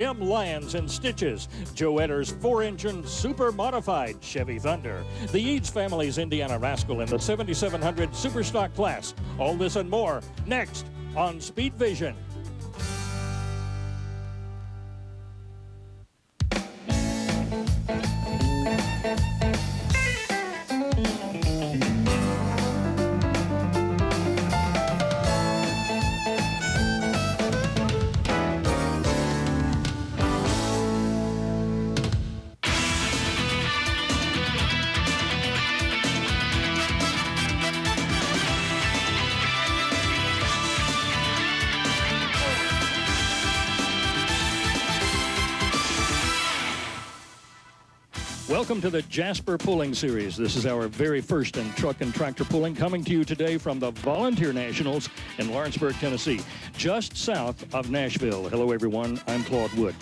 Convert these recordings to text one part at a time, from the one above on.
M. Lyons and Stitches, Joe Etter's 4-engine super modified Chevy Thunder, the Eads family's Indiana Rascal in the 7700 Super Stock class. All this and more next on Speed Vision. Welcome to the Jasper Pulling Series. This is our very first in truck and tractor pulling, coming to you today from the Volunteer Nationals in Lawrenceburg, Tennessee, just south of Nashville. Hello, everyone. I'm Claude Wood.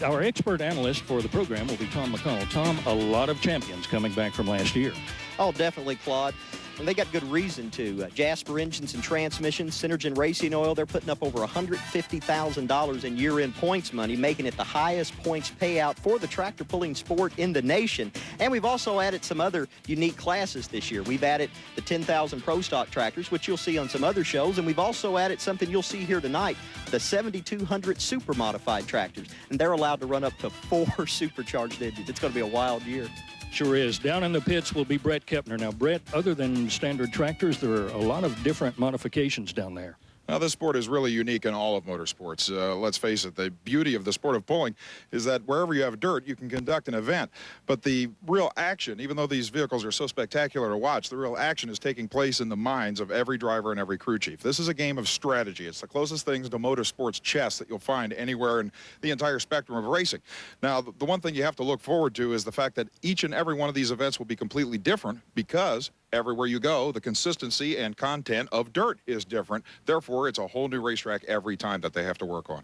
Our expert analyst for the program will be Tom McConnell. Tom, a lot of champions coming back from last year. Oh, definitely, Claude. And they got good reason to. Jasper Engines and Transmissions, SYNERGYN Racing Oil, they're putting up over $150,000 in year-end points money, making it the highest points payout for the tractor pulling sport in the nation. And we've also added some other unique classes this year. We've added the 10,000 Pro Stock tractors, which you'll see on some other shows, and we've also added something you'll see here tonight, the 7,200 Super Modified tractors. And they're allowed to run up to 4 supercharged engines. It's going to be a wild year. Sure is. Down in the pits will be Brett Kepner. Now, Brett, other than standard tractors, there are a lot of different modifications down there. Now, this sport is really unique in all of motorsports. Let's face it, the beauty of the sport of pulling is that wherever you have dirt, you can conduct an event. But the real action, even though these vehicles are so spectacular to watch, the real action is taking place in the minds of every driver and every crew chief. This is a game of strategy. It's the closest things to motorsports chess that you'll find anywhere in the entire spectrum of racing. Now, the one thing you have to look forward to is the fact that each and every one of these events will be completely different, because everywhere you go, the consistency and content of dirt is different. Therefore, it's a whole new racetrack every time that they have to work on.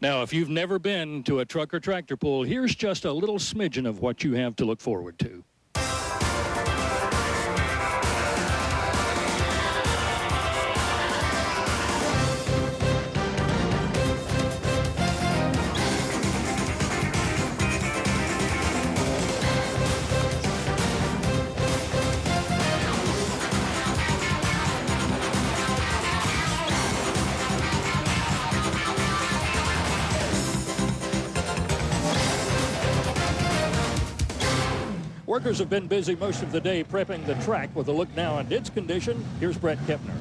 Now, if you've never been to a truck or tractor pull, here's just a little smidgen of what you have to look forward to. Workers have been busy most of the day prepping the track. With a look now at its condition, here's Brett Kepner.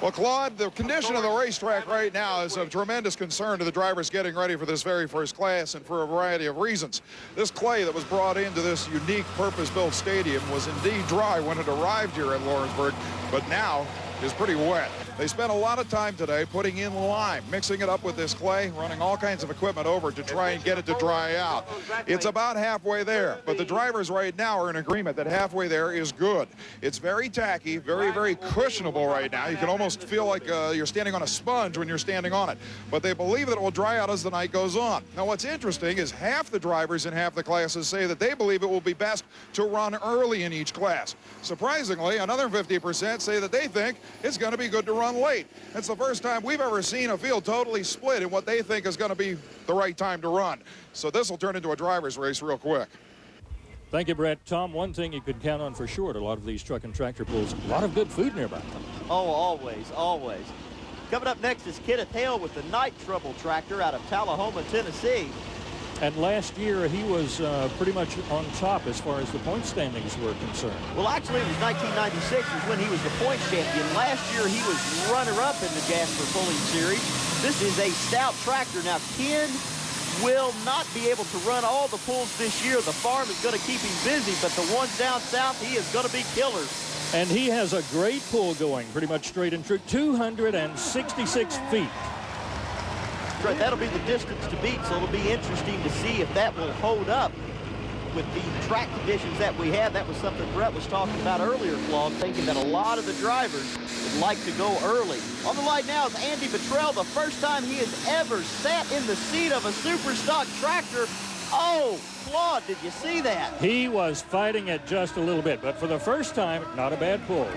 Well, Claude, the condition of the racetrack right now is of tremendous concern to the drivers getting ready for this very first class, and for a variety of reasons. This clay that was brought into this unique purpose-built stadium was indeed dry when it arrived here at Lawrenceburg, but now is pretty wet. They spent a lot of time today putting in lime, mixing it up with this clay, running all kinds of equipment over to try and get it to dry out. It's about halfway there, but the drivers right now are in agreement that halfway there is good. It's very tacky, very, very cushionable right now. You can almost feel like you're standing on a sponge when you're standing on it. But they believe that it will dry out as the night goes on. Now, what's interesting is half the drivers in half the classes say that they believe it will be best to run early in each class. Surprisingly, another 50% say that they think it's going to be good to run late. It's the first time we've ever seen a field totally split in what they think is going to be the right time to run. So this will turn into a driver's race real quick. Thank you, Brett. Tom, one thing you could count on for sure at a lot of these truck and tractor pulls, a lot of good food nearby. Oh, always, always. Coming up next is Kenneth Hale with the Night Trouble tractor out of Tullahoma, Tennessee. And last year, he was pretty much on top as far as the point standings were concerned. Well, actually, it was 1996 was when he was the point champion. Last year, he was runner-up in the Jasper Pulling Series. This is a stout tractor. Now, Ken will not be able to run all the pulls this year. The farm is going to keep him busy, but the ones down south, he is going to be killers. And he has a great pull going, pretty much straight and true, 266 feet. Right, that'll be the distance to beat, so it'll be interesting to see if that will hold up with the track conditions that we have. That was something Brett was talking about earlier, Claude, thinking that a lot of the drivers would like to go early. On the line now is Andy Buttrell, the first time he has ever sat in the seat of a super stock tractor. Oh, Claude, did you see that? He was fighting it just a little bit, but for the first time, not a bad pull.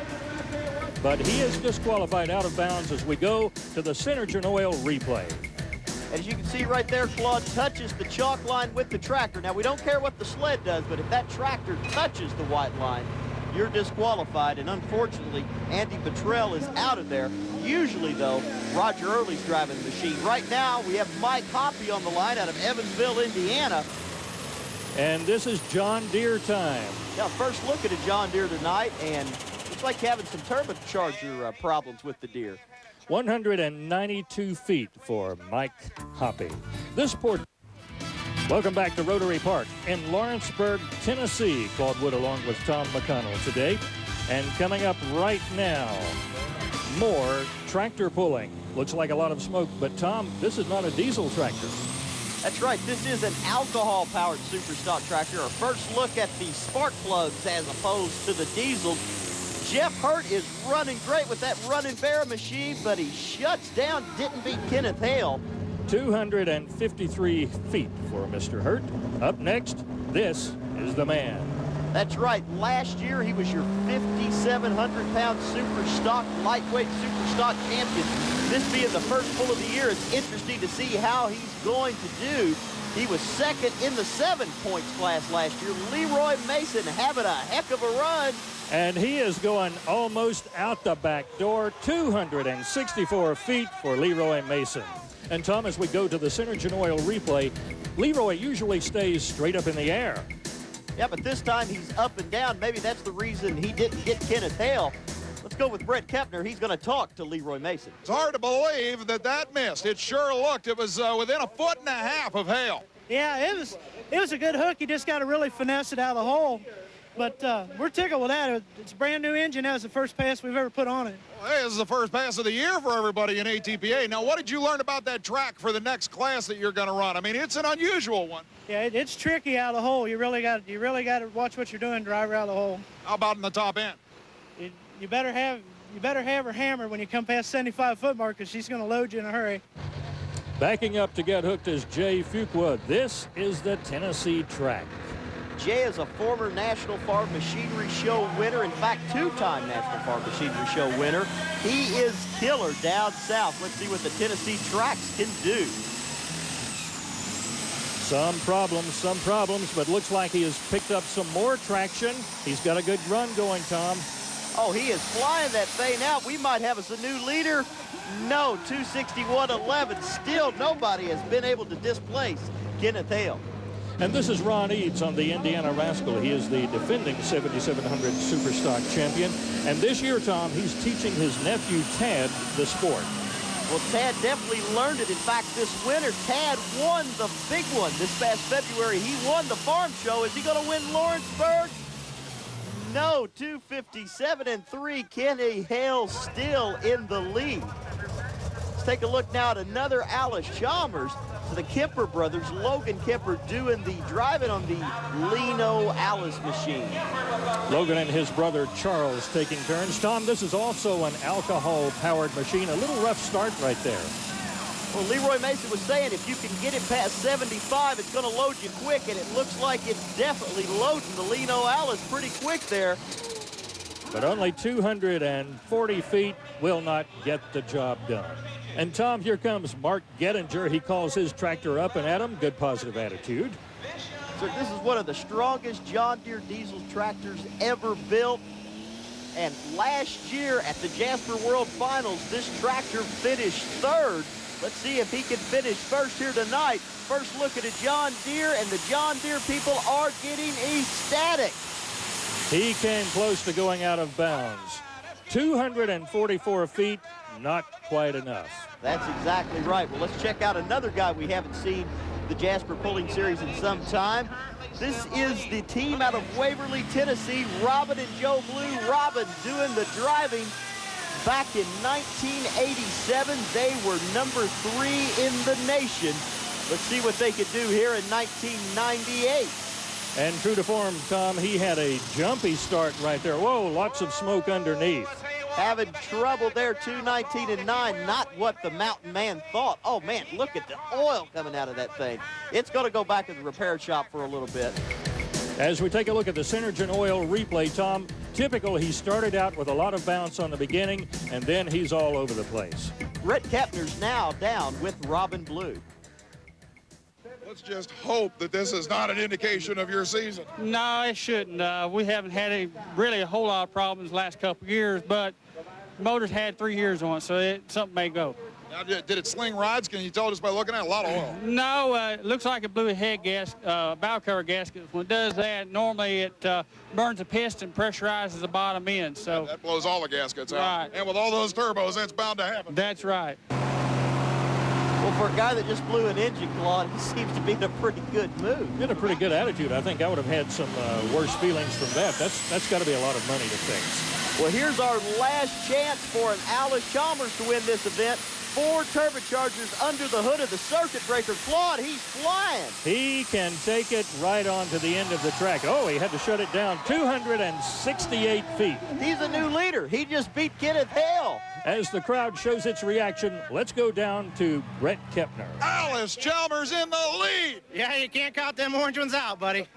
But he is disqualified out of bounds as we go to the SYNERGYN oil replay. As you can see right there, Claude touches the chalk line with the tractor. Now, we don't care what the sled does, but if that tractor touches the white line, you're disqualified. And unfortunately, Andy Petrell is out of there. Usually, though, Roger Early's driving the machine. Right now, we have Mike Hoppy on the line out of Evansville, Indiana. And this is John Deere time. Now, first look at a John Deere tonight, and looks like having some turbocharger problems with the Deere. 192 feet for Mike Hoppy. This port. Welcome back to Rotary Park in Lawrenceburg, Tennessee. Claude Wood along with Tom McConnell today. And coming up right now, more tractor pulling. Looks like a lot of smoke, but Tom, this is not a diesel tractor. That's right, this is an alcohol-powered super stock tractor. Our first look at the spark plugs as opposed to the diesel. Jeff Hurt is running great with that running bear machine, but he shuts down, didn't beat Kenneth Hale. 253 feet for Mr. Hurt. Up next, this is the man. That's right, last year he was your 5,700-pound super stock, lightweight super stock champion. This being the first pull of the year, it's interesting to see how he's going to do. He was second in the 7 points class last year. Leroy Mason having a heck of a run. And he is going almost out the back door, 264 feet for Leroy Mason. And Tom, as we go to the SYNERGYN oil replay, Leroy usually stays straight up in the air. Yeah, but this time he's up and down. Maybe that's the reason he didn't get Kenneth Hale. Let's go with Brett Kepner. He's going to talk to Leroy Mason. It's hard to believe that missed. It sure looked. It was within 1.5 feet of Hale. Yeah, it was a good hook. You just got to really finesse it out of the hole. But we're tickled with that. It's a brand new engine. That was the first pass we've ever put on it. Well, hey, this is the first pass of the year for everybody in ATPA. Now, what did you learn about that track for the next class that you're going to run? I mean, it's an unusual one. Yeah, it's tricky out of the hole. You really got to watch what you're doing, driver out of the hole. How about in the top end? You better have her hammered when you come past 75-foot mark, because she's going to load you in a hurry. Backing up to get hooked is Jay Fuqua. This is the Tennessee track. Jay is a former National Farm Machinery Show winner. In fact, 2-time National Farm Machinery Show winner. He is killer down south. Let's see what the Tennessee tracks can do. Some problems, but looks like he has picked up some more traction. He's got a good run going, Tom. Oh, he is flying that thing out. We might have us a new leader. No, 261.11. Still, nobody has been able to displace Kenneth Hale. And this is Ron Eads on the Indiana Rascal. He is the defending 7,700 Superstock champion. And this year, Tom, he's teaching his nephew, Tad, the sport. Well, Tad definitely learned it. In fact, this winter, Tad won the big one this past February. He won the farm show. Is he going to win Lawrenceburg? No, 257-3. Kenny Hale still in the lead. Let's take a look now at another Alice Chalmers. The Kemper brothers, Logan Kemper, doing the driving on the Lino Alice machine. Logan and his brother Charles taking turns. Tom, this is also an alcohol-powered machine. A little rough start right there. Well, Leroy Mason was saying if you can get it past 75, it's going to load you quick, and it looks like it's definitely loading the Lino Alice pretty quick there. But only 240 feet will not get the job done. And Tom, here comes Mark Gettinger. He calls his tractor up and at him. Good positive attitude. So this is one of the strongest John Deere diesel tractors ever built. And last year at the Jasper World Finals, this tractor finished third. Let's see if he can finish first here tonight. First look at a John Deere, and the John Deere people are getting ecstatic. He came close to going out of bounds. 244 feet, not quite enough. That's exactly right. Well, let's check out another guy we haven't seen the Jasper Pulling Series in some time. This is the team out of Waverly, Tennessee, Robin and Joe Blue. Robin doing the driving. Back in 1987, they were number 3 in the nation. Let's see what they could do here in 1998. And true to form, Tom, he had a jumpy start right there. Whoa, lots of smoke underneath. Having trouble there, 2:19.9. Not what the Mountain Man thought. Oh, man, look at the oil coming out of that thing. It's going to go back to the repair shop for a little bit. As we take a look at the SYNERGYN oil replay, Tom, typical, he started out with a lot of bounce on the beginning, and then he's all over the place. Brett Kepner's now down with Robin Blue. Let's just hope that this is not an indication of your season. No, it shouldn't. We haven't had really a whole lot of problems the last couple of years, but the motor's had 3 years on it, so something may go. Now, did it sling rods? Can you tell just by looking at it? A lot of oil. No, it looks like it blew a head bow cover gasket. When it does that, normally it burns the piston, pressurizes the bottom end. So that blows all the gaskets out. Right. And with all those turbos, that's bound to happen. That's right. Well, for a guy that just blew an engine, Claude, he seems to be in a pretty good mood. In a pretty good attitude. I think I would have had some worse feelings from that. That's got to be a lot of money to fix. Well, here's our last chance for an Alice Chalmers to win this event. 4 turbochargers under the hood of the circuit breaker. Claude, he's flying. He can take it right on to the end of the track. Oh, he had to shut it down 268 feet. He's a new leader. He just beat Kenneth Hale. As the crowd shows its reaction, let's go down to Brett Kepner. Alice Chalmers in the lead. Yeah, you can't count them orange ones out, buddy.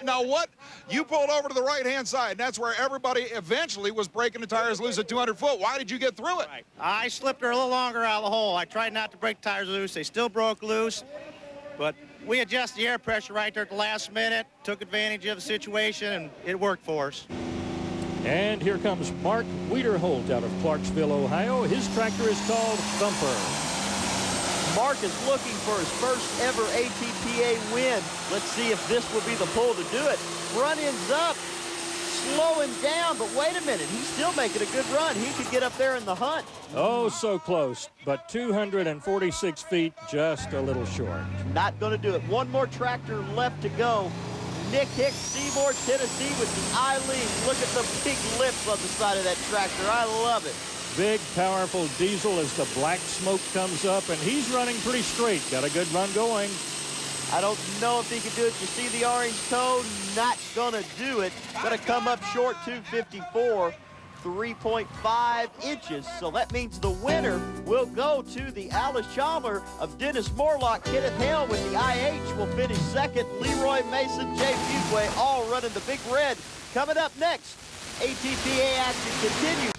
Now what? You pulled over to the right-hand side, and that's where everybody eventually was breaking the tires loose at 200 foot. Why did you get through it? I slipped her a little longer out of the hole. I tried not to break tires loose. They still broke loose, but we adjusted the air pressure right there at the last minute, took advantage of the situation, and it worked for us. And here comes Mark Wiederholt out of Clarksville, Ohio. His tractor is called Thumper. Mark is looking for his first ever ATPA win. Let's see if this will be the pull to do it. Front end's up, slowing down, but wait a minute. He's still making a good run. He could get up there in the hunt. Oh, so close, but 246 feet, just a little short. Not going to do it. One more tractor left to go. Nick Hicks, Seymour, Tennessee with the I-League. Look at the big lips on the side of that tractor. I love it. Big, powerful diesel as the black smoke comes up, and he's running pretty straight. Got a good run going. I don't know if he can do it. You see the orange toe? Not going to do it. Going to come up short, 254. 3.5 inches. So that means the winner will go to the Alice Chalmers of Dennis Morlock. Kenneth Hale with the IH will finish second. Leroy Mason, Jay Fugway all running the big red. Coming up next, ATPA action continues.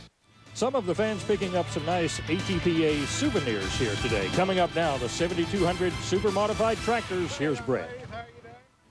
Some of the fans picking up some nice ATPA souvenirs here today. Coming up now, the 7200 Super Modified Tractors. Here's Brett.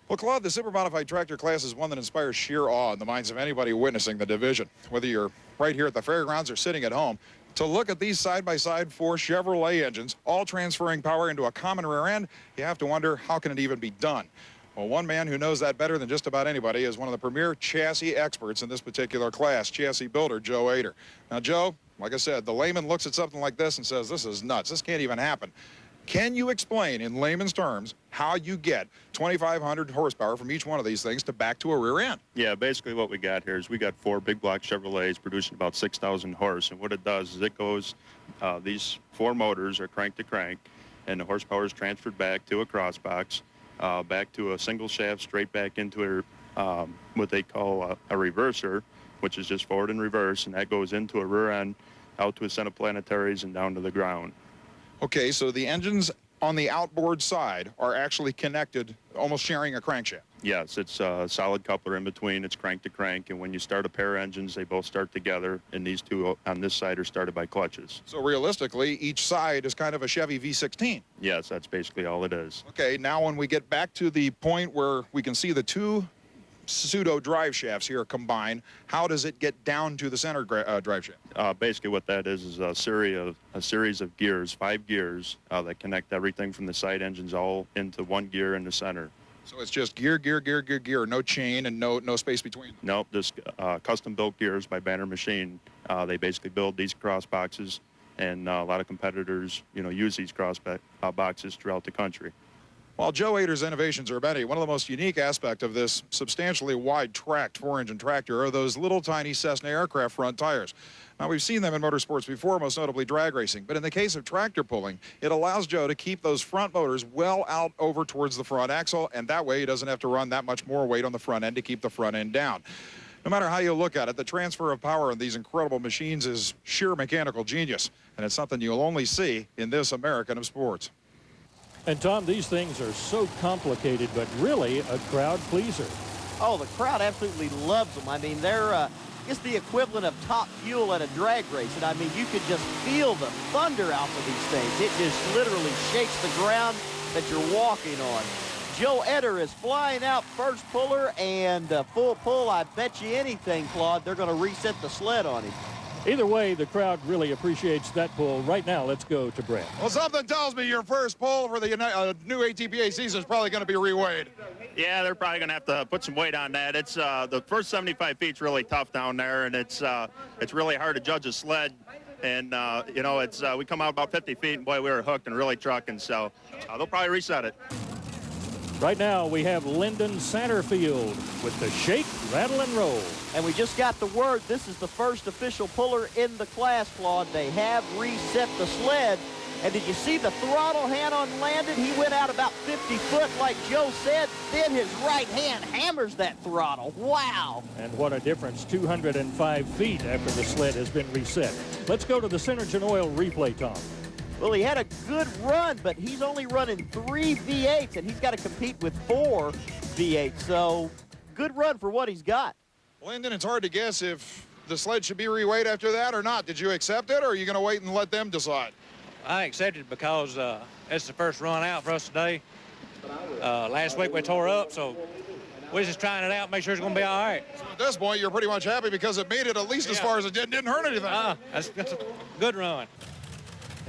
Well, Claude, the super modified tractor class is one that inspires sheer awe in the minds of anybody witnessing the division. Whether you're right here at the fairgrounds or sitting at home, to look at these side-by-side 4 Chevrolet engines, all transferring power into a common rear end, you have to wonder, how can it even be done? Well, one man who knows that better than just about anybody is one of the premier chassis experts in this particular class, chassis builder Joe Ader. Now, Joe, like I said, the layman looks at something like this and says, this is nuts. This can't even happen. Can you explain in layman's terms how you get 2,500 horsepower from each one of these things to back to a rear end? Yeah, basically what we got here is we got 4 big block Chevrolets producing about 6,000 horse. And what it does is it goes, these 4 motors are crank to crank, and the horsepower is transferred back to a cross box, back to a single shaft, straight back into what they call a reverser, which is just forward and reverse, and that goes into a rear end, out to a set of planetaries and down to the ground. Okay, so the engines on the outboard side are actually connected, almost sharing a crankshaft. Yes, it's a solid coupler in between. It's crank to crank, and when you start a pair of engines, they both start together, and these 2 on this side are started by clutches. So realistically, each side is kind of a Chevy V16. Yes, that's basically all it is. Okay, now when we get back to the point where we can see the 2 pseudo drive shafts here combined, how does it get down to the center drive shaft? Basically what that is a series of gears, 5 gears that connect everything from the side engines all into one gear in the center. So it's just gear, gear, gear, gear, gear, no chain and no space between. Nope, just custom built gears by Banner Machine. They basically build these cross boxes, and a lot of competitors, use these cross boxes throughout the country. While Joe Ader's innovations are many, one of the most unique aspects of this substantially wide-tracked 4-engine tractor are those little tiny Cessna aircraft front tires. Now, we've seen them in motorsports before, most notably drag racing, but in the case of tractor pulling, it allows Joe to keep those front motors well out over towards the front axle, and that way he doesn't have to run that much more weight on the front end to keep the front end down. No matter how you look at it, the transfer of power in these incredible machines is sheer mechanical genius, and it's something you'll only see in this American of sports. And, Tom, these things are so complicated, but really a crowd pleaser. Oh, the crowd absolutely loves them. I mean, they're it's the equivalent of Top Fuel at a drag race. And, I mean, you could just feel the thunder out of these things. It just literally shakes the ground. that you're walking on. Joe Etter is flying out first puller, and full pull, I bet you anything, Claude, they're going to reset the sled on him. Either way, the crowd really appreciates that pull. Right now, let's go to Brett. Well, something tells me your first pull for the new ATPA season is probably going to be reweighed. Yeah, they're probably going to have to put some weight on that. It's the first 75 feet's really tough down there, and it's really hard to judge a sled. And, you know, we come out about 50 feet, and boy, we were hooked and really trucking. So they'll probably reset it. Right now, we have Lyndon Satterfield with the shake, rattle, and roll. And we just got the word this is the first official puller in the class, Claude. They have reset the sled. And did you see the throttle hand on Landon? He went out about 50 foot, like Joe said. Then his right hand hammers that throttle. Wow. And what a difference, 205 feet after the sled has been reset. Let's go to the Synergyn Oil replay, Tom. Well, he had a good run, but he's only running 3 V8s, and he's got to compete with 4 V8s. So good run for what he's got. Lyndon, it's hard to guess if the sled should be reweighed after that or not. Did you accept it, or are you going to wait and let them decide? I accepted because it's the first run out for us today. Last week we tore up, so we're just trying it out, make sure it's going to be all right. So at this point, you're pretty much happy because it made it at least as far as it did. Didn't hurt anything. That's a good run.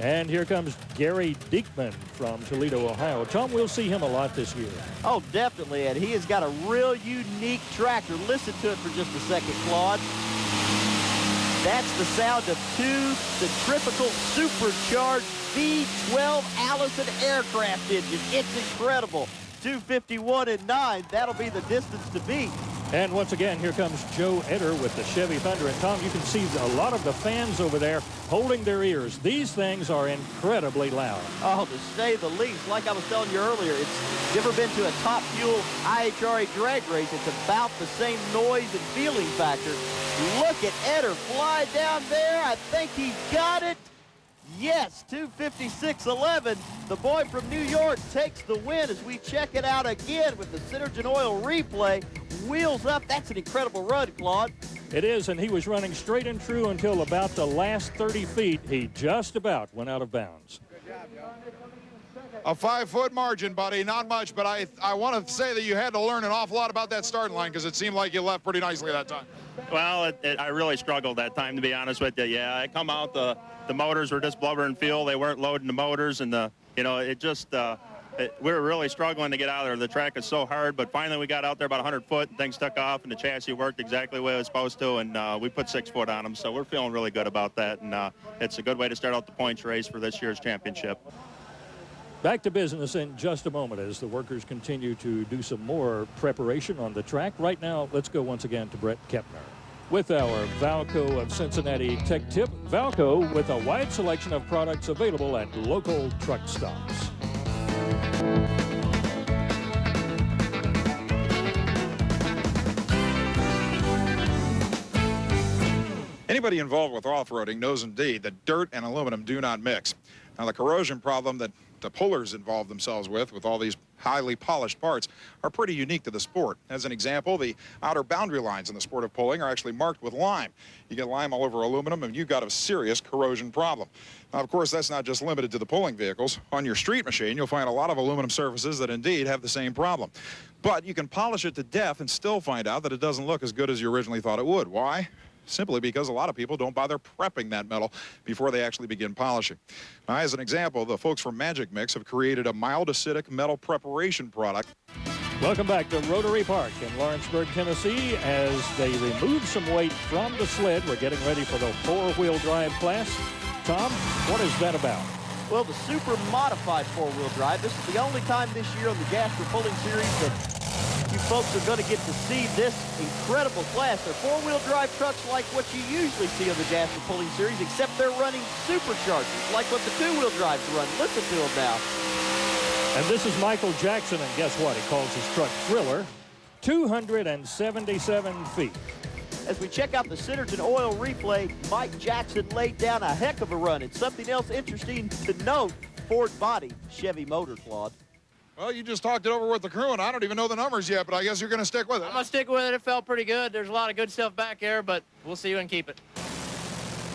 And here comes Gary Diekman from Toledo, Ohio. Tom, we'll see him a lot this year. Oh, definitely, and he has got a real unique tractor. Listen to it for just a second, Claude. That's the sound of 2 centrifugal supercharged V12 Allison aircraft engines. It's incredible. 251 and 9. That'll be the distance to beat. And once again, here comes Joe Etter with the Chevy Thunder. And Tom, you can see a lot of the fans over there holding their ears. These things are incredibly loud. Oh, to say the least. Like I was telling you earlier, it's never been to a Top Fuel IHRA drag race. It's about the same noise and feeling factor. Look at Etter fly down there. I think he's got it. Yes, 256.11. The boy from New York takes the win as we check it out again with the Synergyn Oil replay. Wheels up. That's an incredible run, Claude. It is, and he was running straight and true until about the last 30 feet. He just about went out of bounds. A 5-foot margin, buddy. Not much, but I want to say that you had to learn an awful lot about that starting line because it seemed like you left pretty nicely that time. Well, I really struggled that time, to be honest with you. Yeah, I come out, the motors were just blubber and fuel. They weren't loading the motors, and we were really struggling to get out of there. The track is so hard, but finally we got out there about 100 foot, and things took off, and the chassis worked exactly the way it was supposed to, and we put 6 foot on them, so we're feeling really good about that, and it's a good way to start out the points race for this year's championship. Back to business in just a moment as the workers continue to do some more preparation on the track. Right now, let's go once again to Brett Kepner with our Valco of Cincinnati Tech Tip. Valco with a wide selection of products available at local truck stops. Anybody involved with off-roading knows indeed that dirt and aluminum do not mix. Now, the corrosion problem that the pullers involve themselves with all these highly polished parts are pretty unique to the sport. As an example, the outer boundary lines in the sport of pulling are actually marked with lime. You get lime all over aluminum and you've got a serious corrosion problem. Now, of course, that's not just limited to the pulling vehicles. On your street machine, you'll find a lot of aluminum surfaces that indeed have the same problem. But you can polish it to death and still find out that it doesn't look as good as you originally thought it would. Why? Simply because a lot of people don't bother prepping that metal before they actually begin polishing. Now, as an example, the folks from Magic Mix have created a mild acidic metal preparation product. Welcome back to Rotary Park in Lawrenceburg, Tennessee. As they remove some weight from the sled, we're getting ready for the 4-wheel drive class. Tom, what is that about? Well, the super modified 4-wheel drive. This is the only time this year on the Jasper Pulling Series that you folks are going to get to see this incredible class. They're 4-wheel drive trucks like what you usually see on the Jasper Pulling Series, except they're running superchargers like what the 2-wheel drives run. Listen to them now. And this is Michael Jackson, and guess what? He calls his truck Thriller. 277 feet. As we check out the Synergyn Oil replay, Mike Jackson laid down a heck of a run. And something else interesting to note, Ford body, Chevy motor, Claude. Well, you just talked it over with the crew, and I don't even know the numbers yet, but I guess you're going to stick with it. I'm going to stick with it. It felt pretty good. There's a lot of good stuff back there, but we'll see who can keep it.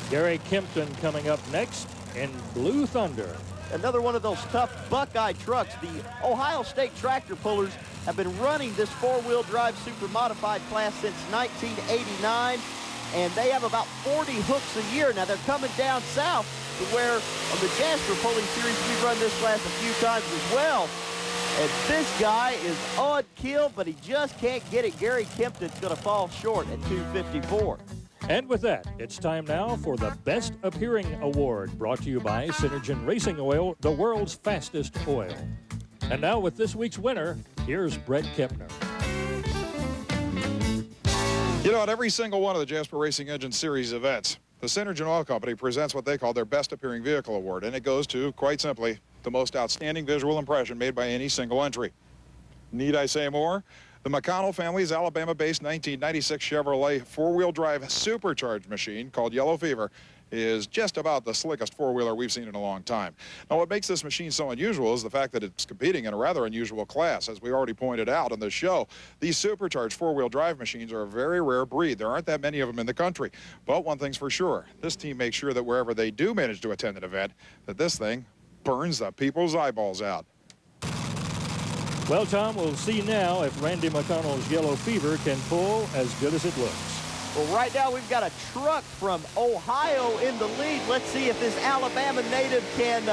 Gary Kempton coming up next in Blue Thunder. another one of those tough Buckeye trucks. The Ohio State tractor pullers have been running this four-wheel drive super modified class since 1989, and they have about 40 hooks a year. Now they're coming down south to where on the Jasper Pulling Series we've run this class a few times as well. And this guy is on kill, but he just can't get it. Gary Kempton's going to fall short at 254. And with that, it's time now for the Best Appearing Award, brought to you by SYNERGYN Racing Oil, the world's fastest oil. And now with this week's winner, here's Brett Kepner. You know, at every single one of the Jasper Racing Engine Series events, the SYNERGYN Oil Company presents what they call their Best Appearing Vehicle Award, and it goes to, quite simply, the most outstanding visual impression made by any single entry. Need I say more? The McConnell family's Alabama-based 1996 Chevrolet four-wheel drive supercharged machine called Yellow Fever is just about the slickest four-wheeler we've seen in a long time. Now, what makes this machine so unusual is the fact that it's competing in a rather unusual class. As we already pointed out on the show, these supercharged four-wheel drive machines are a very rare breed. There aren't that many of them in the country. But one thing's for sure, this team makes sure that wherever they do manage to attend an event, that this thing burns the people's eyeballs out. Well, Tom, we'll see now if Randy McConnell's Yellow Fever can pull as good as it looks. Well, right now we've got a truck from Ohio in the lead. Let's see if this Alabama native can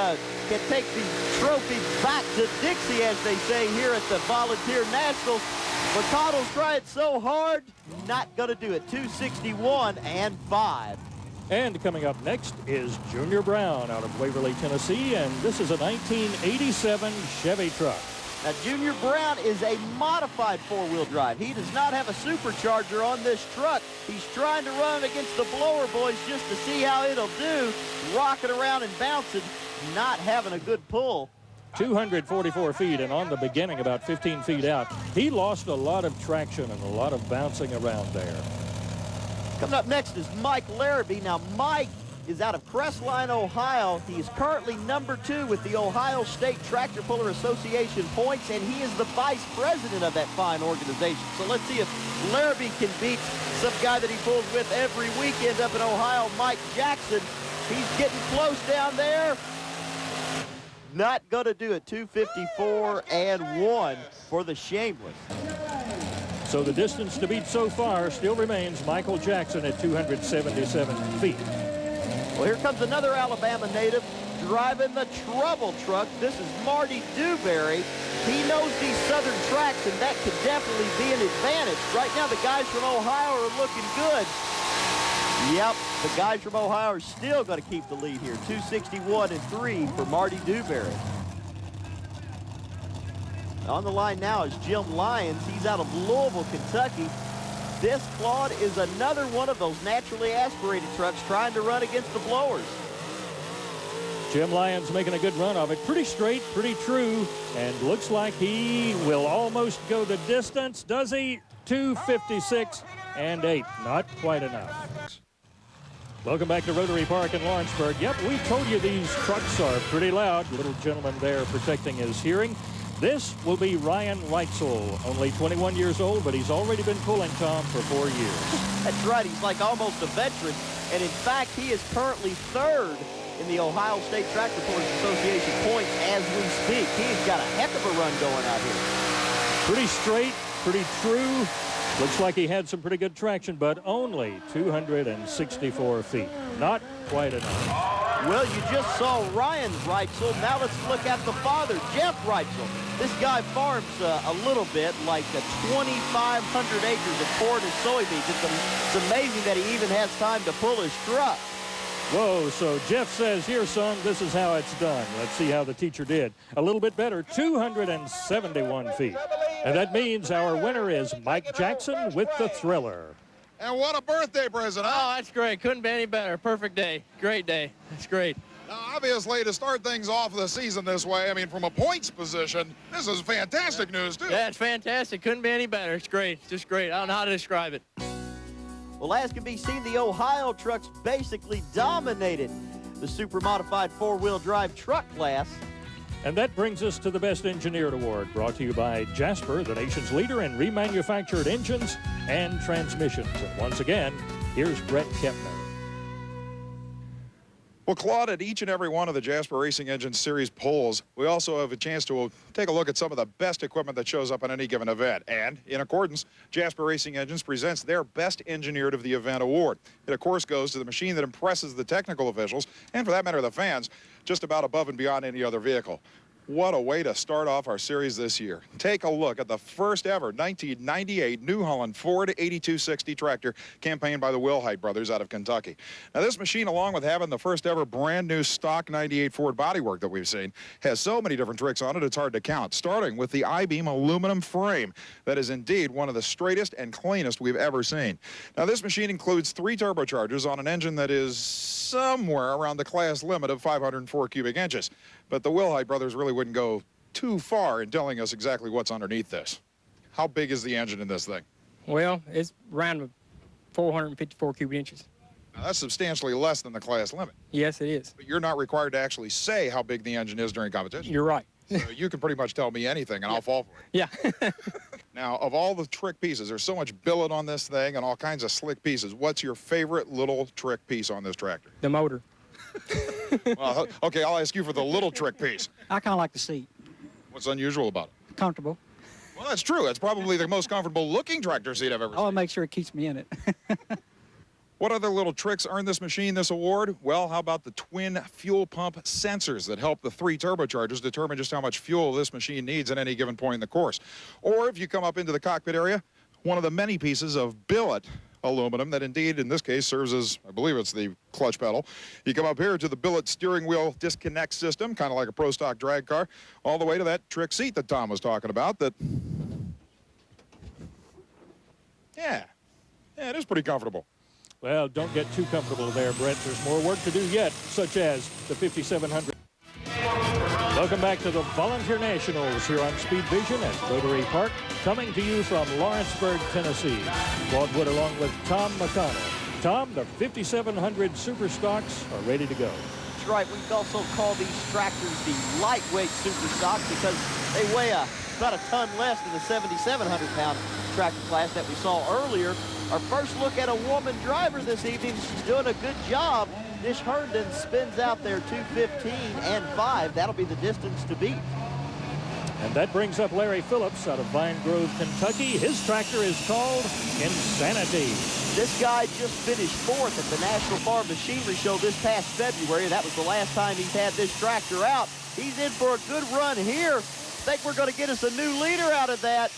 take the trophy back to Dixie, as they say here at the Volunteer Nationals. McConnell's tried so hard, not going to do it. 261 and 5. And coming up next is Junior Brown out of Waverly, Tennessee, and this is a 1987 Chevy truck. Now, Junior Brown is a modified four-wheel drive. He does not have a supercharger on this truck. He's trying to run against the blower boys just to see how it'll do, rocking around and bouncing, not having a good pull. 244 feet, and on the beginning, about 15 feet out, he lost a lot of traction and a lot of bouncing around there. Coming up next is Mike Larrabee. Now, Mike is out of Crestline, Ohio. He is currently number 2 with the Ohio State Tractor Puller Association points, and he is the vice president of that fine organization. So let's see if Larrabee can beat some guy that he pulls with every weekend up in Ohio, Mike Jackson. He's getting close down there. Not going to do it. 254 and 1 for the Shameless. So the distance to beat so far still remains Michael Jackson at 277 feet. Well, here comes another Alabama native driving the trouble truck. This is Marty Dewberry. He knows these southern tracks, and that could definitely be an advantage. Right now, the guys from Ohio are looking good. Yep, the guys from Ohio are still going to keep the lead here. 261 and 3 for Marty Dewberry. On the line now is Jim Lyons. He's out of Louisville, Kentucky. This, Claude, is another one of those naturally aspirated trucks trying to run against the blowers. Jim Lyons making a good run of it. Pretty straight, pretty true, and looks like he will almost go the distance. Does he? 256 and 8. Not quite enough. Welcome back to Rotary Park in Lawrenceburg. Yep, we told you these trucks are pretty loud. Little gentleman there protecting his hearing. This will be Ryan Reitzel, only 21 years old, but he's already been pulling, Tom, for 4 years. That's right. He's like almost a veteran. And in fact, he is currently 3rd in the Ohio State Tractor Pullers Association points as we speak. He's got a heck of a run going out here. Pretty straight, pretty true. Looks like he had some pretty good traction, but only 264 feet. Not quite enough. Well, you just saw Ryan Reitzel. Now let's look at the father, Jeff Reitzel. This guy farms a little bit, like 2,500 acres of corn and soybeans. It's amazing that he even has time to pull his truck. Whoa, so Jeff says, here, son, this is how it's done. Let's see how the teacher did. A little bit better, 271 feet. And that means our winner is Mike Jackson with the Thriller. And what a birthday present, huh? Oh, that's great. Couldn't be any better. Perfect day. Great day. It's great. Now, obviously, to start things off the season this way, I mean, from a points position, this is fantastic news, too. Yeah, it's fantastic. Couldn't be any better. It's great. It's just great. I don't know how to describe it. Well, as can be seen, the Ohio trucks basically dominated the super modified four-wheel drive truck class. And that brings us to the Best Engineered Award, brought to you by Jasper, the nation's leader in remanufactured engines and transmissions. And once again, here's Brett Kepner. Well, Claude, at each and every one of the Jasper Racing Engine Series polls, we also have a chance to take a look at some of the best equipment that shows up on any given event. And in accordance, Jasper Racing Engines presents their Best Engineered of the Event award. It, of course, goes to the machine that impresses the technical officials, and for that matter, the fans, just about above and beyond any other vehicle. What a way to start off our series this year. Take a look at the first ever 1998 New Holland Ford 8260 tractor campaigned by the Wilhite brothers out of Kentucky. Now, this machine, along with having the first ever brand new stock 98 Ford bodywork that we've seen, has so many different tricks on it, it's hard to count, starting with the I-beam aluminum frame that is indeed one of the straightest and cleanest we've ever seen. Now, this machine includes 3 turbochargers on an engine that is somewhere around the class limit of 504 cubic inches. But the Wilhite brothers really wouldn't go too far in telling us exactly what's underneath this. How big is the engine in this thing? Well, it's around 454 cubic inches. Now, that's substantially less than the class limit. Yes, it is. But you're not required to actually say how big the engine is during competition. You're right. So you can pretty much tell me anything, and I'll fall for it. Yeah. Now, of all the trick pieces, there's so much billet on this thing and all kinds of slick pieces. What's your favorite little trick piece on this tractor? The motor. Well, okay, I'll ask you for the little trick piece. I kind of like the seat. What's unusual about it? Comfortable. Well, that's true. That's probably the most comfortable looking tractor seat I've ever I want seen. to make sure it keeps me in it. What other little tricks earned this machine this award? Well, how about the twin fuel pump sensors that help the 3 turbochargers determine just how much fuel this machine needs at any given point in the course? Or if you come up into the cockpit area, one of the many pieces of billet aluminum that indeed in this case serves as, I believe it's the clutch pedal. You come up here to the billet steering wheel disconnect system, kind of like a pro stock drag car, all the way to that trick seat that Tom was talking about that, yeah, it is pretty comfortable. Well, don't get too comfortable there, Brett. There's more work to do yet, such as the 5700. Welcome back to the Volunteer Nationals here on Speed Vision at Rotary Park, coming to you from Lawrenceburg, Tennessee. Claude Wood along with Tom McConnell. Tom, the 5700 Super Stocks are ready to go. That's right. We can also call these tractors the lightweight super stock because they weigh about a ton less than the 7,700-pound tractor class that we saw earlier. Our first look at a woman driver this evening. She's doing a good job. NISH Herndon spins out there 2:15 and 5. That'll be the distance to beat. And that brings up Larry Phillips out of Vine Grove, Kentucky. His tractor is called Insanity. This guy just finished 4th at the National Farm Machinery Show this past February. That was the last time he's had this tractor out. He's in for a good run here. I think we're going to get us a new leader out of that.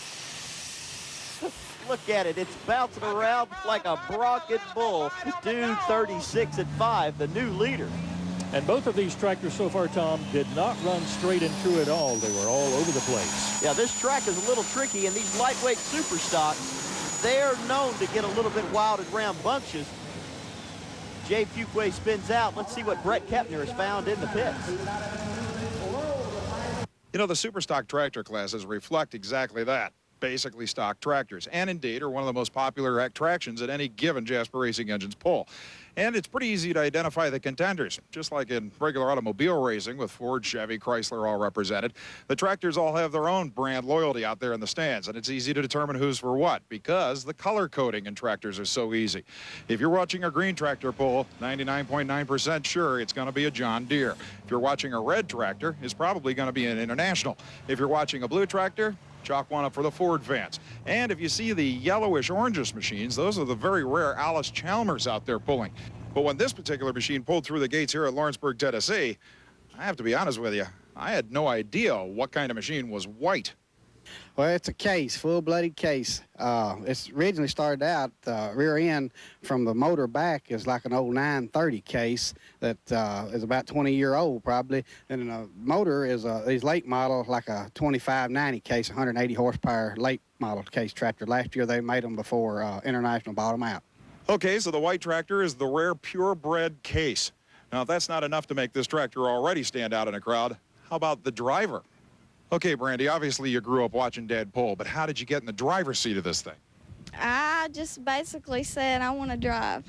Look at it. It's bouncing around like a Brocken bull. Dude, 36 at 5, the new leader. And both of these tractors so far, Tom, did not run straight and true at all. They were all over the place. Yeah, this track is a little tricky, and these lightweight super stocks, they're known to get a little bit wild and rambunctious. Jay Fuquay spins out. Let's see what Brett Kepner has found in the pits. You know, the super stock tractor classes reflect exactly that. Basically stock tractors, and indeed are one of the most popular attractions at any given Jasper Racing Engines poll. And it's pretty easy to identify the contenders. Just like in regular automobile racing with Ford, Chevy, Chrysler all represented, the tractors all have their own brand loyalty out there in the stands, and it's easy to determine who's for what because the color coding in tractors is so easy. If you're watching a green tractor poll, 99.9% sure it's going to be a John Deere. If you're watching a red tractor, it's probably going to be an International. If you're watching a blue tractor, chalk one up for the Ford fans. And if you see the yellowish orangish machines, those are the very rare Alice Chalmers out there pulling. But when this particular machine pulled through the gates here at Lawrenceburg, Tennessee, I have to be honest with you, I had no idea what kind of machine was white. Well, it's a case, full-blooded case. It's originally started out, rear end from the motor back is like an old 930 case that is about 20-year-old probably. And the motor is these late model, like a 2590 case, 180 horsepower late model case tractor. Last year they made them before International bought them out. Okay, so the white tractor is the rare purebred case. Now, if that's not enough to make this tractor already stand out in a crowd, how about the driver? Okay, Brandy, obviously you grew up watching Dad pull, but how did you get in the driver's seat of this thing? I just basically said I want to drive.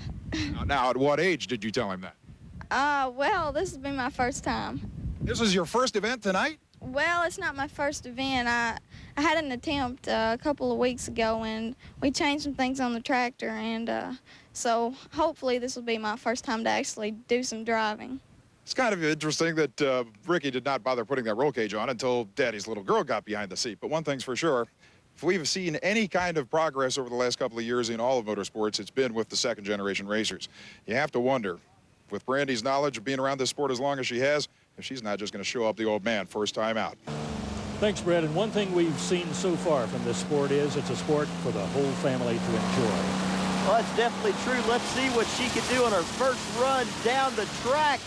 Now, at what age did you tell him that? Well, this has been my first time. This is your first event tonight? Well, it's not my first event. I had an attempt a couple of weeks ago, and we changed some things on the tractor, and so hopefully this will be my first time to actually do some driving. It's kind of interesting that Ricky did not bother putting that roll cage on until Daddy's little girl got behind the seat. But one thing's for sure, if we've seen any kind of progress over the last couple of years in all of motorsports, it's been with the second-generation racers. You have to wonder, with Brandy's knowledge of being around this sport as long as she has, if she's not just going to show up the old man first time out. Thanks, Brett. And one thing we've seen so far from this sport is it's a sport for the whole family to enjoy. Well, that's definitely true. Let's see what she can do on her first run down the track.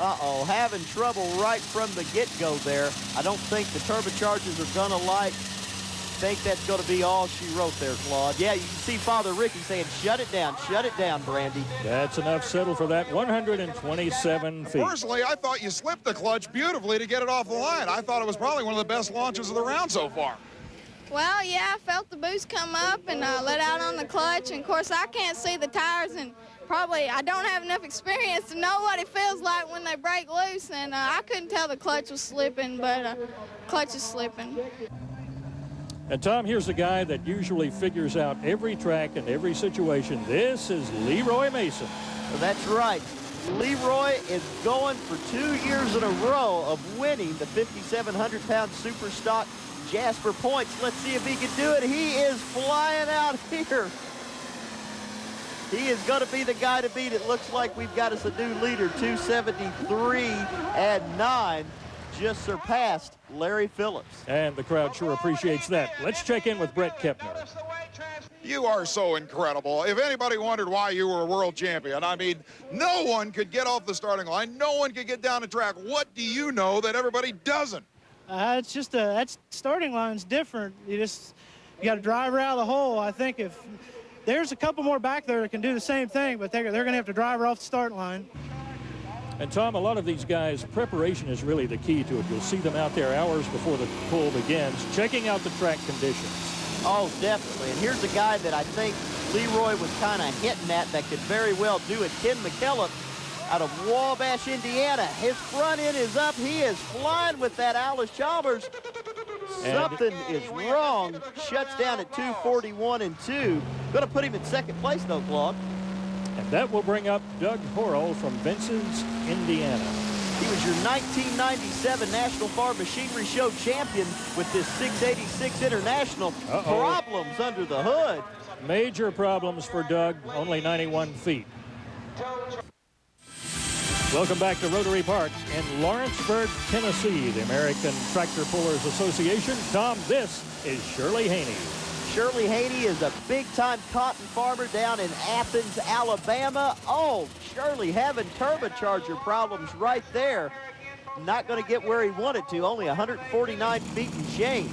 Uh-oh, having trouble right from the get-go there. I don't think the turbochargers are going to light. I think that's going to be all she wrote there, Claude. Yeah, you can see Father Ricky saying, shut it down, Brandy. That's enough. Settle for that. 127 feet. Personally, I thought you slipped the clutch beautifully to get it off the line. I thought it was probably one of the best launches of the round so far. Well, yeah, I felt the boost come up and let out on the clutch. And, of course, I can't see the tires, and probably I don't have enough experience to know what it feels like when they break loose. And I couldn't tell the clutch was slipping, but clutch is slipping. And, Tom, here's a guy that usually figures out every track and every situation. This is Leroy Mason. Well, that's right. Leroy is going for 2 years in a row of winning the 5,700-pound super stock Jasper points. Let's see if he can do it. He is flying out here. He is going to be the guy to beat. It looks like we've got us a new leader, 273.9. Just surpassed Larry Phillips. And the crowd sure appreciates that. Let's check in with Brett Kepner. You are so incredible. If anybody wondered why you were a world champion, I mean, no one could get off the starting line. No one could get down the track. What do you know that everybody doesn't? It's just that starting line's different. You got a driver out of the hole. I think if there's a couple more back there that can do the same thing, but they're going to have to drive her off the start line. And, Tom, a lot of these guys, preparation is really the key to it. You'll see them out there hours before the pull begins, checking out the track conditions. Oh, definitely. And here's a guy that I think Leroy was kind of hitting at that could very well do it. Ken McKillop out of Wabash, Indiana. His front end is up. He is flying with that Alice Chalmers. Something is wrong. Shuts down at 2:41.2. Going to put him in second place, though, Claude. And that will bring up Doug Horrell from Vincennes, Indiana. He was your 1997 National Farm Machinery Show champion with this 686 International. Problems under the hood. Major problems for Doug, only 91 feet. Welcome back to Rotary Park in Lawrenceburg, Tennessee, the American Tractor Pullers Association. Tom, this is Shirley Haney. Shirley Haney is a big-time cotton farmer down in Athens, Alabama. Oh, Shirley having turbocharger problems right there. Not going to get where he wanted to, only 149 feet and change.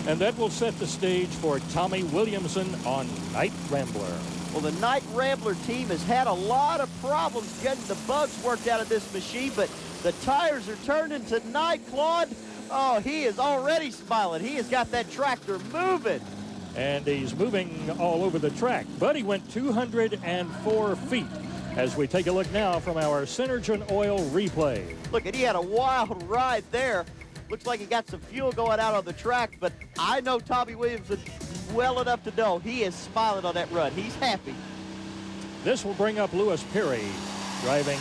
And that will set the stage for Tommy Williamson on Night Rambler. Well, the Night Rambler team has had a lot of problems getting the bugs worked out of this machine, but the tires are turning tonight, Claude. Oh, he is already smiling. He has got that tractor moving. And he's moving all over the track, but he went 204 feet as we take a look now from our SYNERGYN oil replay. Look, and he had a wild ride there. Looks like he got some fuel going out on the track, but I know Tommy Williamson well enough to know he is smiling on that run. He's happy. This will bring up Lewis Perry driving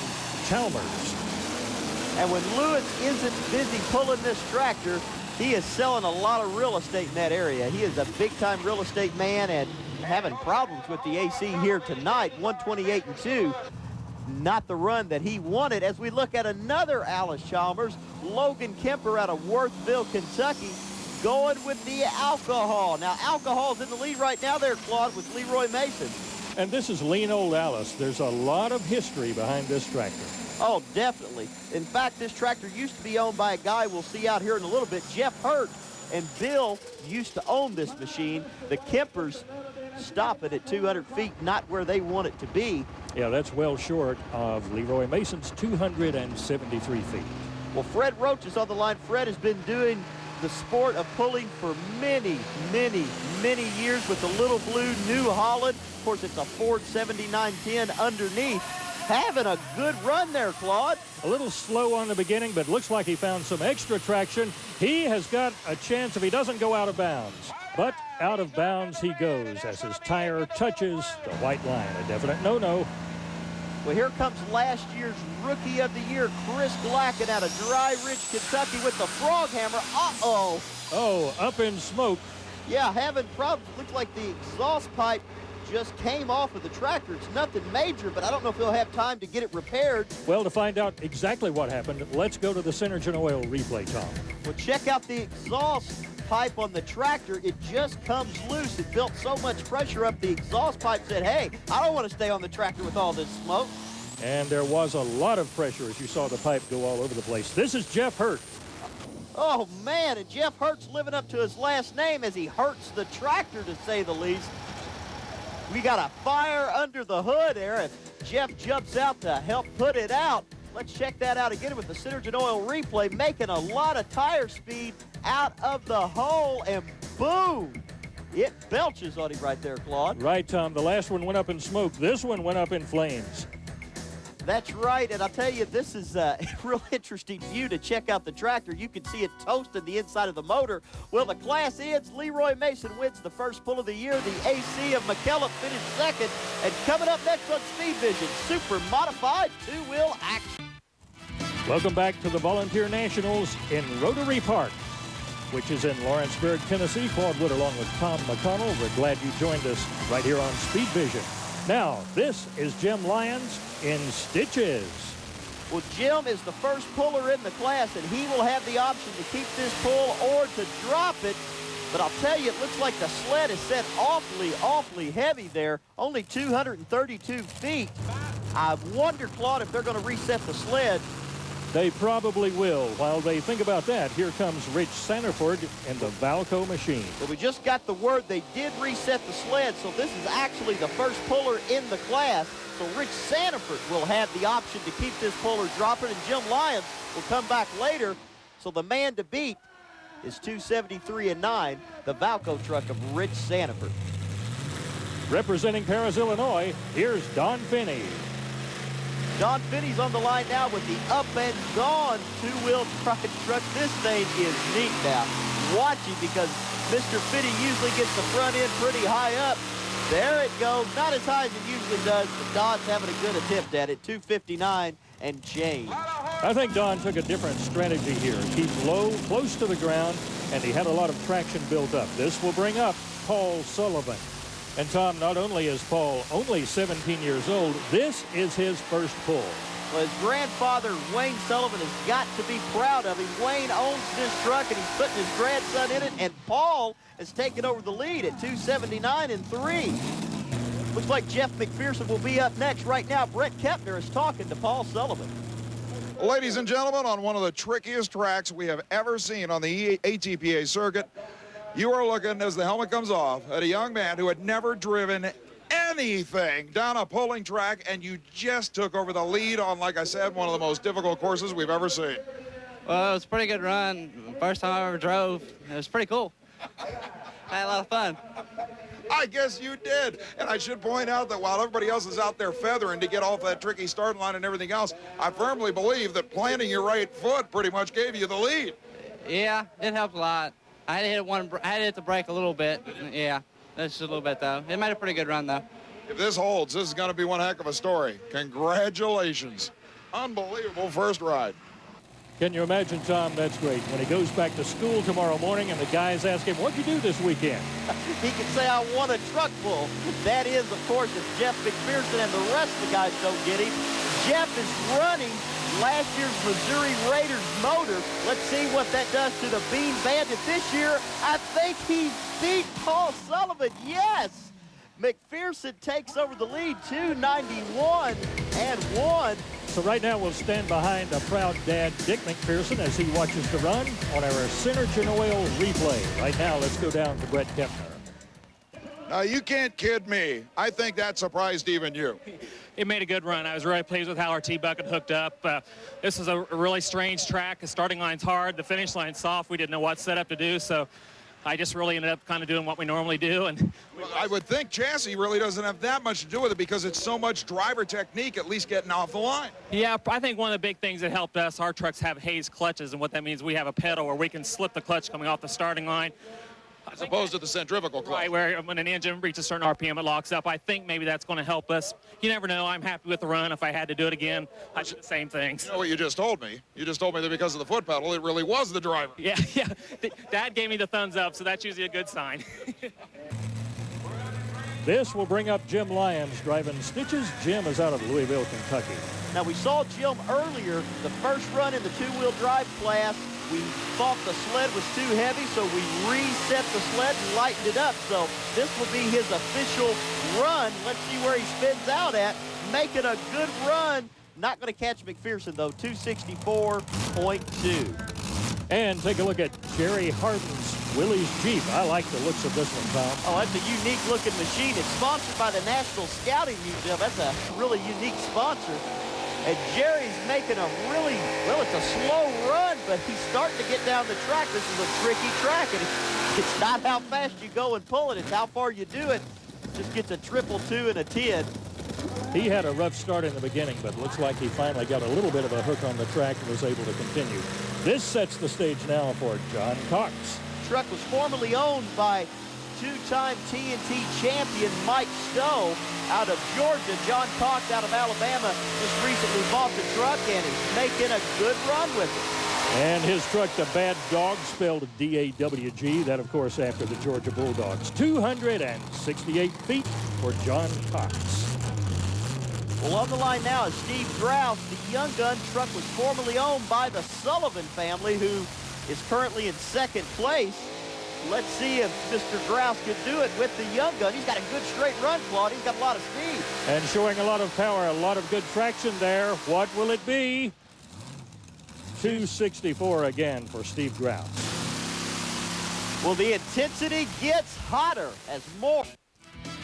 Chalmers. And when Lewis isn't busy pulling this tractor, he is selling a lot of real estate in that area. He is a big-time real estate man and having problems with the AC here tonight, 128.2. Not the run that he wanted. As we look at another Alice Chalmers, Logan Kemper out of Worthville, Kentucky, going with the alcohol. Now, alcohol's in the lead right now there, Claude, with Leroy Mason. And this is lean old Alice. There's a lot of history behind this tractor. Oh, definitely. In fact, this tractor used to be owned by a guy we'll see out here in a little bit, Jeff Hurt. And Bill used to own this machine. The Kempers stop it at 200 feet, not where they want it to be. Yeah, that's well short of Leroy Mason's 273 feet. Well, Fred Roach is on the line. Fred has been doing the sport of pulling for many, many, many years with the Little Blue New Holland. Of course, it's a Ford 7910 underneath. Having a good run there, Claude. A little slow on the beginning, but looks like he found some extra traction. He has got a chance if he doesn't go out of bounds. But out of bounds he goes as his tire touches the white line. A definite no-no. Well, here comes last year's Rookie of the Year, Chris Glacken out of Dry Ridge, Kentucky with the frog hammer. Uh-oh. Oh, up in smoke. Yeah, having problems. Looks like the exhaust pipe just came off of the tractor. It's nothing major, but I don't know if he'll have time to get it repaired. Well, to find out exactly what happened, let's go to the SYNERGYN oil replay, Tom. Well, check out the exhaust pipe on the tractor. It just comes loose. It built so much pressure up, the exhaust pipe said, hey, I don't want to stay on the tractor with all this smoke. And there was a lot of pressure as you saw the pipe go all over the place. This is Jeff Hurt. Oh, man, and Jeff Hurt's living up to his last name as he hurts the tractor, to say the least. We got a fire under the hood there, and Jeff jumps out to help put it out. Let's check that out again with the SYNERGYN oil replay, making a lot of tire speed out of the hole, and boom! It belches on him right there, Claude. Right, Tom. The last one went up in smoke. This one went up in flames. That's right, and I'll tell you, this is a real interesting view to check out the tractor. You can see it toasting the inside of the motor. Well, the class ends. Leroy Mason wins the first pull of the year. The AC of McKellop finished second. And coming up next on Speed Vision, super modified two-wheel action. Welcome back to the Volunteer Nationals in Rotary Park, which is in Lawrenceburg, Tennessee. Claude Wood along with Tom McConnell. We're glad you joined us right here on Speed Vision. Now, this is Jim Lyons in Stitches. Well, Jim is the first puller in the class, and he will have the option to keep this pull or to drop it. But I'll tell you, it looks like the sled is set awfully heavy there, only 232 feet. I wonder, Claude, if they're going to reset the sled. They probably will. While they think about that, here comes Rich Sanford in the Valco machine. Well, we just got the word they did reset the sled, so this is actually the first puller in the class. So Rich Sanford will have the option to keep this puller dropping, and Jim Lyons will come back later. So the man to beat is 273-9, the Valco truck of Rich Sanford. Representing Paris, Illinois, here's Don Finney. Don Finney's on the line now with the up and gone two-wheel drive truck. This thing is neat now. Watch him, because Mr. Finney usually gets the front end pretty high up. There it goes. Not as high as it usually does, but Don's having a good attempt at it. 259 and change. I think Don took a different strategy here. Keep low, close to the ground, and he had a lot of traction built up. This will bring up Paul Sullivan. And Tom, not only is Paul only 17 years old, this is his first pull. Well, his grandfather, Wayne Sullivan, has got to be proud of him. Wayne owns this truck, and he's putting his grandson in it, and Paul has taken over the lead at 279 and 3. Looks like Jeff McPherson will be up next. Right now, Brett Kepner is talking to Paul Sullivan. Ladies and gentlemen, on one of the trickiest tracks we have ever seen on the ATPA circuit, you are looking, as the helmet comes off, at a young man who had never driven anything down a pulling track, and you just took over the lead on, like I said, one of the most difficult courses we've ever seen. Well, it was a pretty good run. First time I ever drove. It was pretty cool. I had a lot of fun. I guess you did. And I should point out that while everybody else is out there feathering to get off that tricky starting line and everything else, I firmly believe that planting your right foot pretty much gave you the lead. Yeah, it helped a lot. I had to hit the brake a little bit. Yeah, that's just a little bit, though. It made a pretty good run, though. If this holds, this is going to be one heck of a story. Congratulations. Unbelievable first ride. Can you imagine, Tom? That's great. When he goes back to school tomorrow morning and the guys ask him, what'd you do this weekend? He can say, I won a truck pull. That is, of course, if Jeff McPherson and the rest of the guys don't get him. Jeff is running last year's Missouri Raiders motor. Let's see what that does to the Bean Bandit this year. I think he beat Paul Sullivan. Yes! McPherson takes over the lead, 291 and 1. So right now we'll stand behind a proud dad, Dick McPherson, as he watches the run on our SYNERGYN oil replay. Right now, let's go down to Brett Kepner. Now, you can't kid me. I think that surprised even you. It made a good run. I was really pleased with how our T-bucket hooked up. This is a really strange track. The starting line's hard. The finish line's soft. We didn't know what setup to do, so I just really ended up kind of doing what we normally do. And well, I would think chassis really doesn't have that much to do with it because it's so much driver technique, at least getting off the line. Yeah, I think one of the big things that helped us, our trucks have Hayes clutches, and what that means, we have a pedal where we can slip the clutch coming off the starting line. as opposed to the centrifugal clutch. Right, where when an engine reaches a certain RPM, it locks up. I think maybe that's going to help us. You never know. I'm happy with the run. If I had to do it again, I'd do the same thing. You know what you just told me? You just told me that because of the foot pedal, it really was the driver. Yeah. Dad gave me the thumbs up, so that's usually a good sign. This will bring up Jim Lyons driving Stitches. Jim is out of Louisville, Kentucky. Now, we saw Jim earlier, the first run in the two-wheel drive class. We thought the sled was too heavy, so we reset the sled and lightened it up. So this will be his official run. Let's see where he spins out at. Making a good run. Not going to catch McPherson, though. 264.2. And take a look at Jerry Harden's Willie's Jeep. I like the looks of this one, Tom. Oh, that's a unique-looking machine. It's sponsored by the National Scouting Museum. That's a really unique sponsor. And Jerry's making a really, well, it's a slow run, but he's starting to get down the track. This is a tricky track, and it's not how fast you go and pull it. It's how far you do it. Just gets a 222 and a 10. He had a rough start in the beginning, but looks like he finally got a little bit of a hook on the track and was able to continue. This sets the stage now for John Cox. The truck was formerly owned by two-time TNT champion Mike Stowe out of Georgia. John Cox out of Alabama just recently bought the truck and is making a good run with it. And his truck, the Bad Dog, spelled D-A-W-G. That, of course, after the Georgia Bulldogs. 268 feet for John Cox. Well, on the line now is Steve Grouse. The Young Gun truck was formerly owned by the Sullivan family, who is currently in second place. Let's see if Mr. Grouse can do it with the Young Gun. He's got a good straight run, Claude. He's got a lot of speed. And showing a lot of power, a lot of good traction there. What will it be? 264 again for Steve Grouse. Well, the intensity gets hotter as more.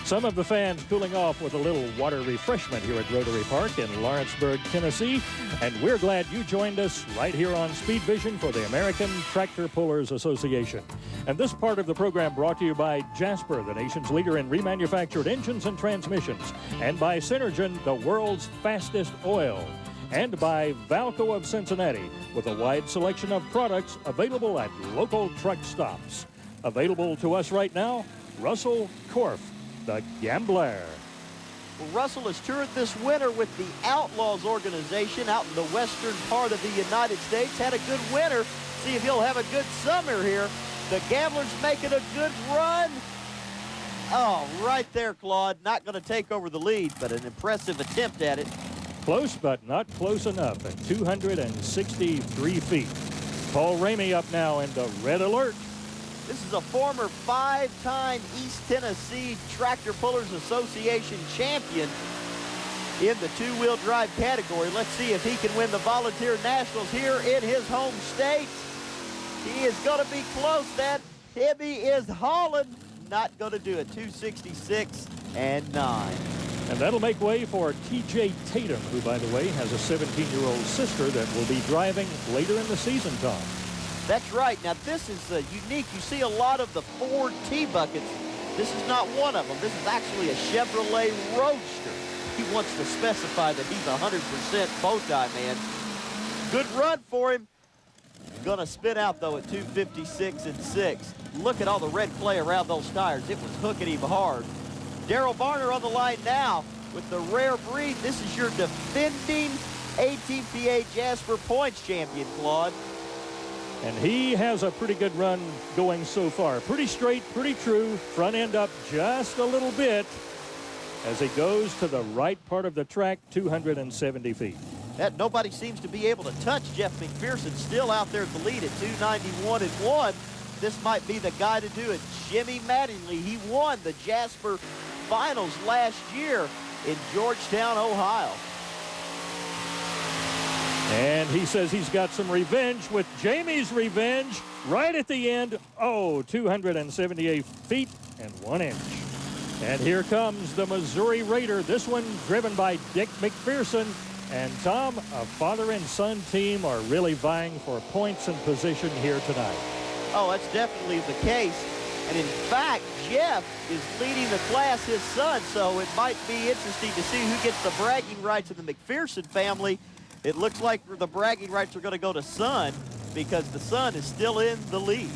Some of the fans cooling off with a little water refreshment here at Rotary Park in Lawrenceburg, Tennessee. And we're glad you joined us right here on Speed Vision for the American Tractor Pullers Association. And this part of the program brought to you by Jasper, the nation's leader in remanufactured engines and transmissions. And by SYNERGYN, the world's fastest oil. And by Valco of Cincinnati, with a wide selection of products available at local truck stops. Available to us right now, Russell Korf, the Gambler. Well, Russell has toured this winter with the Outlaws organization out in the western part of the United States. Had a good winter. See if he'll have a good summer here. The Gambler's making a good run. Oh, right there, Claude. Not going to take over the lead, but an impressive attempt at it. Close, but not close enough at 263 feet. Paul Ramey up now in the red alert. This is a former five-time East Tennessee Tractor Pullers Association champion in the two-wheel drive category. Let's see if he can win the Volunteer Nationals here in his home state. He is going to be close. That Hibby is hauling. Not going to do it. 266 and 9. And that'll make way for T.J. Tatum, who, by the way, has a 17-year-old sister that will be driving later in the season, Tom. That's right. Now, this is unique. You see a lot of the Ford T-Buckets. This is not one of them. This is actually a Chevrolet Roadster. He wants to specify that he's 100% bow-tie man. Good run for him. Going to spin out, though, at 256 and 6. Look at all the red clay around those tires. It was hooking him hard. Darrell Varner on the line now with the rare breed. This is your defending ATPA Jasper Points champion, Claude. And he has a pretty good run going so far. Pretty straight, pretty true. Front end up just a little bit as he goes to the right part of the track, 270 feet. That nobody seems to be able to touch Jeff McPherson. Still out there at the lead at 291 and 1. This might be the guy to do it. Jimmy Mattingly, he won the Jasper Finals last year in Georgetown, Ohio. And he says he's got some revenge with Jamie's revenge right at the end. Oh, 278 feet and 1 inch. And here comes the Missouri Raider. This one driven by Dick McPherson. And Tom, a father and son team are really vying for points and position here tonight. Oh, that's definitely the case. And in fact, Jeff is leading the class, his son, so it might be interesting to see who gets the bragging rights of the McPherson family. It looks like the bragging rights are going to go to son because the son is still in the lead.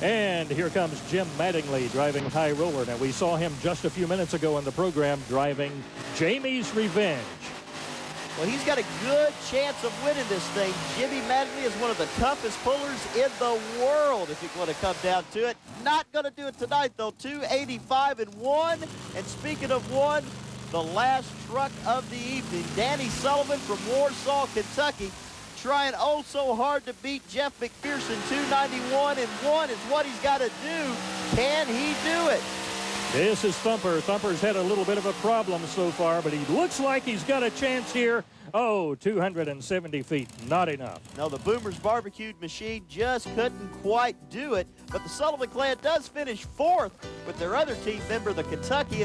And here comes Jim Mattingly driving high roller. Now, we saw him just a few minutes ago in the program driving Jamie's Revenge. Well, he's got a good chance of winning this thing. Jimmy Mattingly is one of the toughest pullers in the world, if you're going to come down to it. Not going to do it tonight, though. 285 and 1. And speaking of 1, the last truck of the evening, Danny Sullivan from Warsaw, Kentucky, trying oh so hard to beat Jeff McPherson. 291 and 1 is what he's got to do. Can he do it? This is Thumper. Thumper's had a little bit of a problem so far, but he looks like he's got a chance here. Oh, 270 feet, not enough. No, the Boomers barbecued machine just couldn't quite do it, but the Sullivan clan does finish 4th with their other team member, the Kentucky.